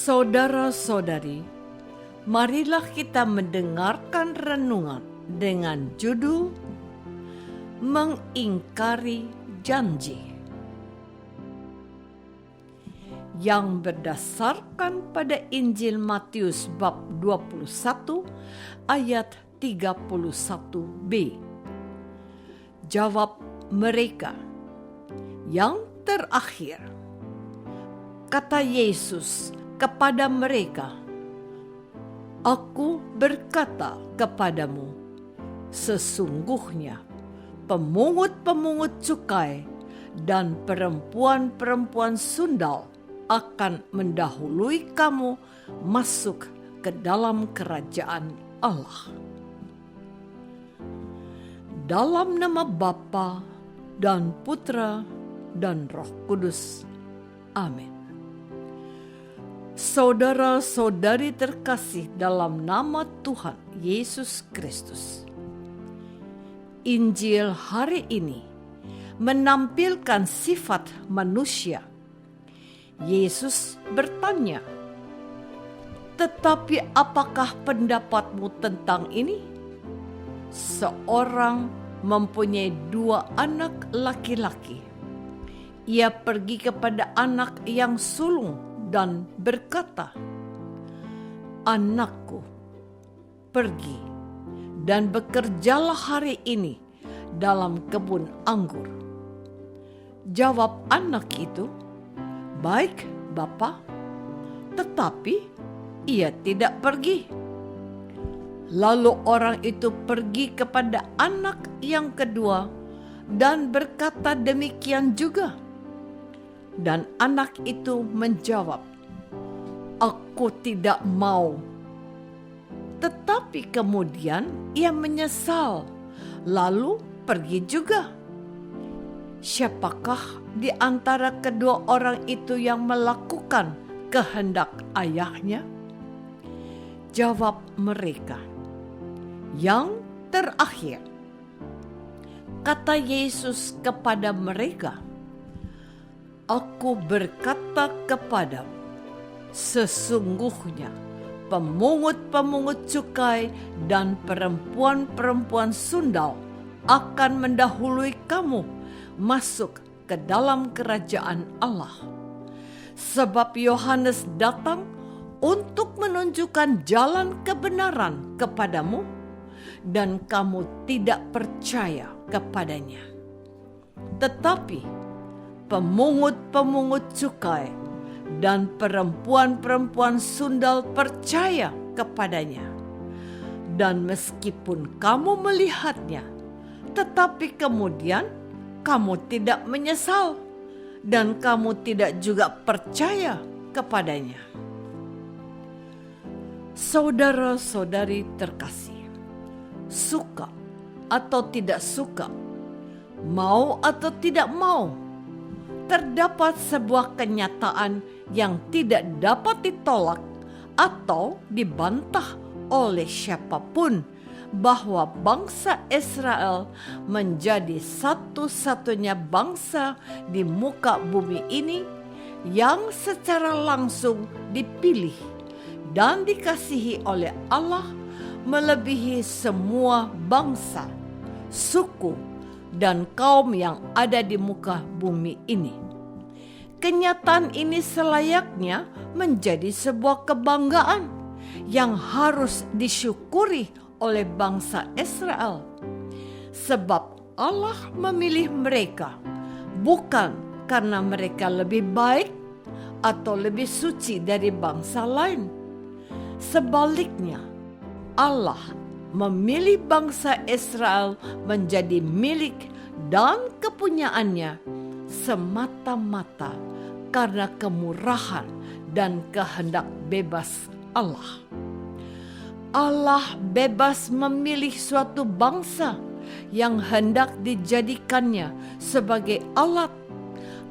Saudara-saudari, marilah kita mendengarkan renungan dengan judul Mengingkari Janji, yang berdasarkan pada Injil Matius bab 21 ayat 31b. Jawab mereka, "Yang terakhir." Kata Yesus kepada mereka, "Aku berkata kepadamu, sesungguhnya pemungut-pemungut cukai dan perempuan-perempuan sundal akan mendahului kamu masuk ke dalam kerajaan Allah." Dalam nama Bapa dan Putra dan Roh Kudus. Amin. Saudara-saudari terkasih dalam nama Tuhan Yesus Kristus, Injil hari ini menampilkan sifat manusia. Yesus bertanya, "Tetapi apakah pendapatmu tentang ini?" Seorang mempunyai 2 anak laki-laki. Ia pergi kepada anak yang sulung dan berkata, "Anakku, pergi dan bekerjalah hari ini dalam kebun anggur." Jawab anak itu, "Baik, Bapa," tetapi ia tidak pergi. Lalu orang itu pergi kepada anak yang kedua dan berkata demikian juga. Dan anak itu menjawab, "Aku tidak mau." Tetapi kemudian ia menyesal, lalu pergi juga. Siapakah di antara kedua orang itu yang melakukan kehendak ayahnya? Jawab mereka, "Yang terakhir." Kata Yesus kepada mereka, "Aku berkata kepadamu, sesungguhnya pemungut-pemungut cukai dan perempuan-perempuan sundal akan mendahului kamu masuk ke dalam kerajaan Allah. Sebab Yohanes datang untuk menunjukkan jalan kebenaran kepadamu, dan kamu tidak percaya kepadanya. Tetapi pemungut-pemungut cukai dan perempuan-perempuan sundal percaya kepadanya. Dan meskipun kamu melihatnya, tetapi kemudian kamu tidak menyesal, dan kamu tidak juga percaya kepadanya." Saudara-saudari terkasih, suka atau tidak suka, mau atau tidak mau, terdapat sebuah kenyataan yang tidak dapat ditolak atau dibantah oleh siapapun, bahwa bangsa Israel menjadi satu-satunya bangsa di muka bumi ini yang secara langsung dipilih dan dikasihi oleh Allah melebihi semua bangsa, suku, dan kaum yang ada di muka bumi ini. Kenyataan ini selayaknya menjadi sebuah kebanggaan yang harus disyukuri oleh bangsa Israel, sebab Allah memilih mereka bukan karena mereka lebih baik atau lebih suci dari bangsa lain. Sebaliknya, Allah memilih bangsa Israel menjadi milik dan kepunyaannya semata-mata karena kemurahan dan kehendak bebas Allah. Allah bebas memilih suatu bangsa yang hendak dijadikannya sebagai alat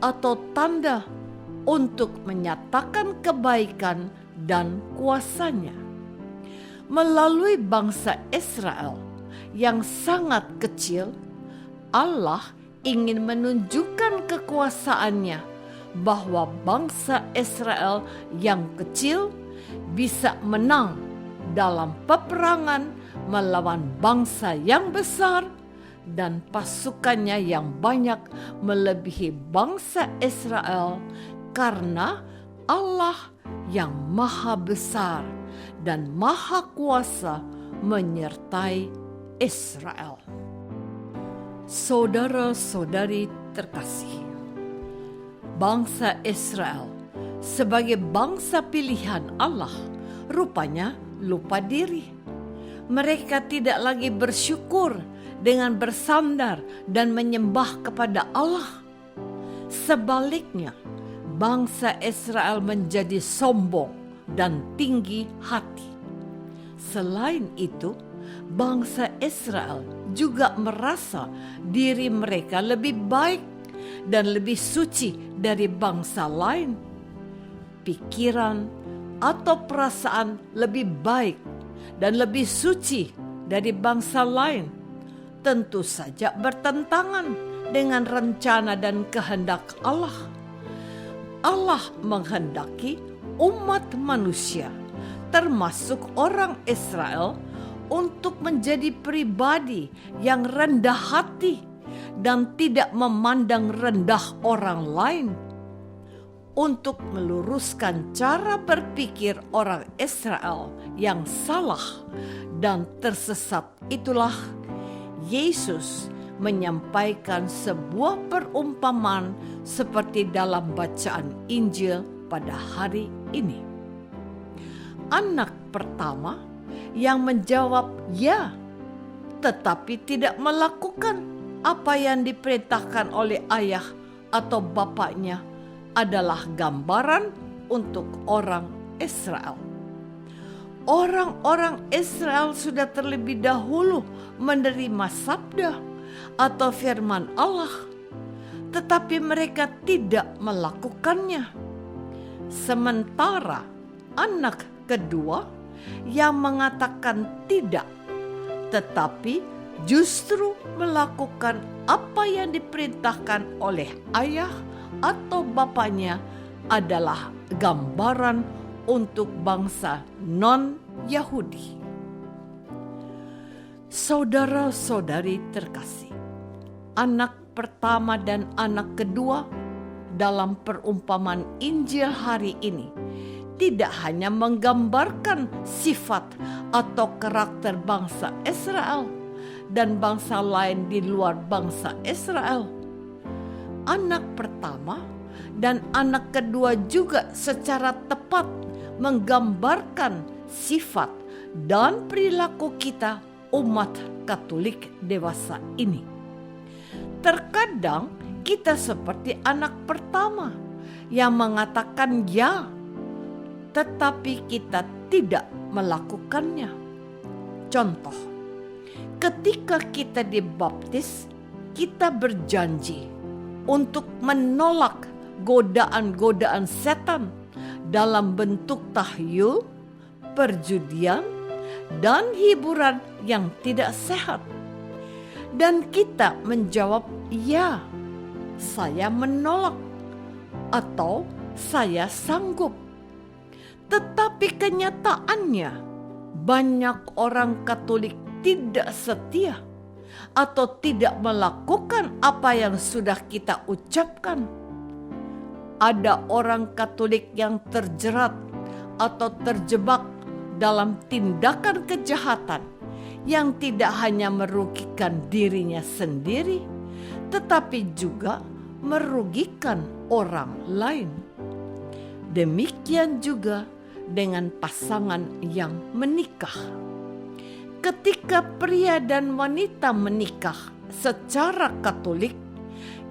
atau tanda untuk menyatakan kebaikan dan kuasanya. Melalui bangsa Israel yang sangat kecil, Allah ingin menunjukkan kekuasaannya bahwa bangsa Israel yang kecil bisa menang dalam peperangan melawan bangsa yang besar dan pasukannya yang banyak melebihi bangsa Israel, karena Allah yang maha besar dan maha kuasa menyertai Israel. Saudara-saudari terkasih, bangsa Israel sebagai bangsa pilihan Allah rupanya lupa diri. Mereka tidak lagi bersyukur dengan bersandar dan menyembah kepada Allah. Sebaliknya, bangsa Israel menjadi sombong dan tinggi hati. Selain itu, bangsa Israel juga merasa diri mereka lebih baik dan lebih suci dari bangsa lain. Pikiran atau perasaan lebih baik dan lebih suci dari bangsa lain tentu saja bertentangan dengan rencana dan kehendak Allah. Allah menghendaki umat manusia, termasuk orang Israel, untuk menjadi pribadi yang rendah hati dan tidak memandang rendah orang lain. Untuk meluruskan cara berpikir orang Israel yang salah dan tersesat itulah Yesus menyampaikan sebuah perumpamaan seperti dalam bacaan Injil pada hari ini. Anak pertama yang menjawab ya, tetapi tidak melakukan apa yang diperintahkan oleh ayah atau bapaknya adalah gambaran untuk orang Israel. Orang-orang Israel sudah terlebih dahulu menerima sabda atau firman Allah, tetapi mereka tidak melakukannya. Sementara anak kedua yang mengatakan tidak, tetapi justru melakukan apa yang diperintahkan oleh ayah atau bapaknya adalah gambaran untuk bangsa non-Yahudi. Saudara-saudari terkasih, anak pertama dan anak kedua dalam perumpamaan Injil hari ini tidak hanya menggambarkan sifat atau karakter bangsa Israel dan bangsa lain di luar bangsa Israel. Anak pertama dan anak kedua juga secara tepat menggambarkan sifat dan perilaku kita umat Katolik dewasa ini. Terkadang kita seperti anak pertama yang mengatakan ya, tetapi kita tidak melakukannya. Contoh, ketika kita dibaptis, kita berjanji untuk menolak godaan-godaan setan dalam bentuk tahyul, perjudian, dan hiburan yang tidak sehat. Dan kita menjawab, ya, saya menolak, atau saya sanggup. Tetapi kenyataannya, banyak orang Katolik tidak setia atau tidak melakukan apa yang sudah kita ucapkan. Ada orang Katolik yang terjerat atau terjebak dalam tindakan kejahatan yang tidak hanya merugikan dirinya sendiri, tetapi juga merugikan orang lain. Demikian juga dengan pasangan yang menikah. Ketika pria dan wanita menikah secara Katolik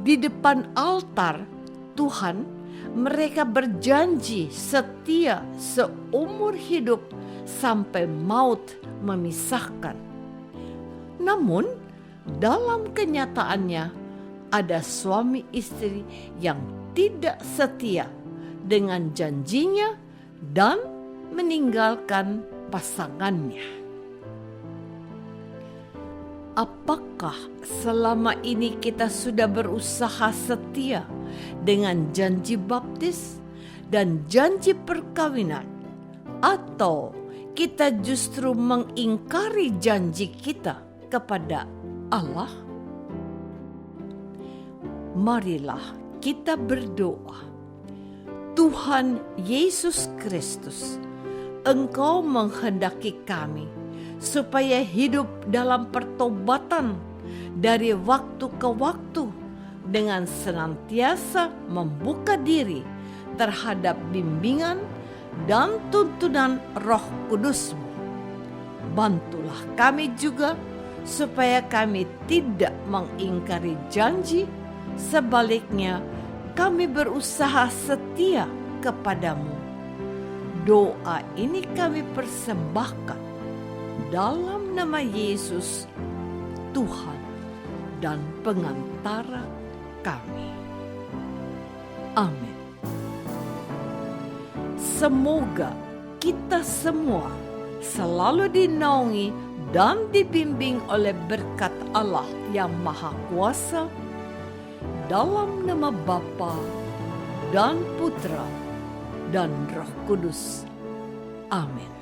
di depan altar Tuhan, mereka berjanji setia seumur hidup sampai maut memisahkan. Namun, dalam kenyataannya ada suami istri yang tidak setia dengan janjinya dan meninggalkan pasangannya. Apakah selama ini kita sudah berusaha setia dengan janji baptis dan janji perkawinan, atau kita justru mengingkari janji kita kepada Allah? Marilah kita berdoa. Tuhan Yesus Kristus, Engkau menghendaki kami supaya hidup dalam pertobatan dari waktu ke waktu dengan senantiasa membuka diri terhadap bimbingan dan tuntunan Roh Kudus-Mu. Bantulah kami juga supaya kami tidak mengingkari janji, sebaliknya kami berusaha setia kepadamu. Doa ini kami persembahkan dalam nama Yesus, Tuhan dan pengantara kami. Amin. Semoga kita semua selalu dinaungi dan dibimbing oleh berkat Allah yang Maha Kuasa, dalam nama Bapa dan Putra dan Roh Kudus. Amin.